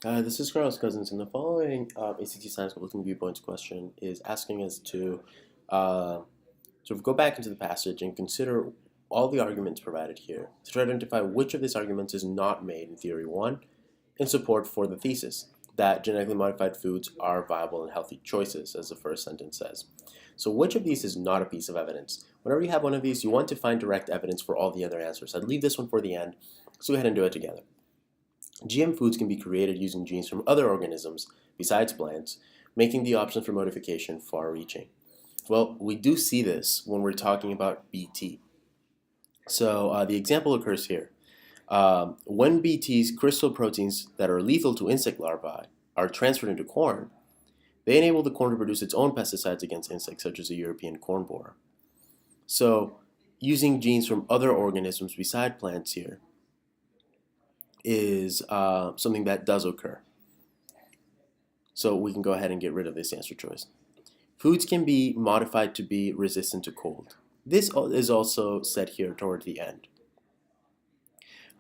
This is Carlos Cousins, and the following ACT Science Looking Viewpoints question is asking us to uh, sort of go back into the passage and consider all the arguments provided here to try to identify which of these arguments is not made in Theory 1 in support for the thesis that genetically modified foods are viable and healthy choices, as the first sentence says. So which of these is not a piece of evidence? Whenever you have one of these, you want to find direct evidence for all the other answers. I'd leave this one for the end, so go ahead and do it together. GM foods can be created using genes from other organisms besides plants, making the options for modification far-reaching. Well, we do see this when we're talking about BT. So the example occurs here. When BT's crystal proteins that are lethal to insect larvae are transferred into corn, they enable the corn to produce its own pesticides against insects, such as the European corn borer. So using genes from other organisms beside plants here is something that does occur. So we can go ahead and get rid of this answer choice. Foods can be modified to be resistant to cold. This is also said here toward the end.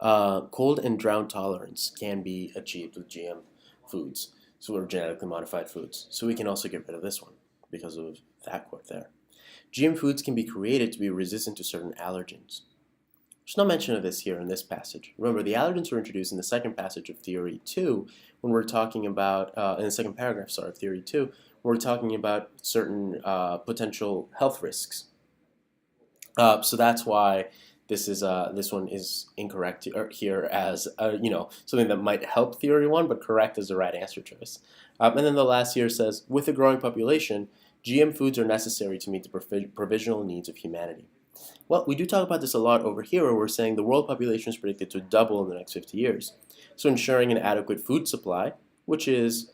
Cold and drought tolerance can be achieved with GM foods, so or genetically modified foods. So we can also get rid of this one because of that quote there. GM foods can be created to be resistant to certain allergens. There's no mention of this here in this passage. Remember, the allergens were introduced in the second passage of Theory 2 when we're talking about, in the second paragraph, sorry, of Theory 2, when we're talking about certain potential health risks. So that's why this one is incorrect here as something that might help Theory 1, but correct as the right answer choice. And then the last here says, with a growing population, GM foods are necessary to meet the provisional needs of humanity. Well, we do talk about this a lot over here where we're saying the world population is predicted to double in the next 50 years. So ensuring an adequate food supply, which is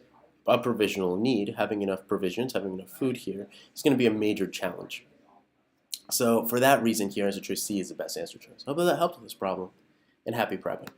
a provisional need, having enough provisions, having enough food here, is going to be a major challenge. So for that reason here, answer choice C is the best answer choice. I hope that helped with this problem, and happy prepping.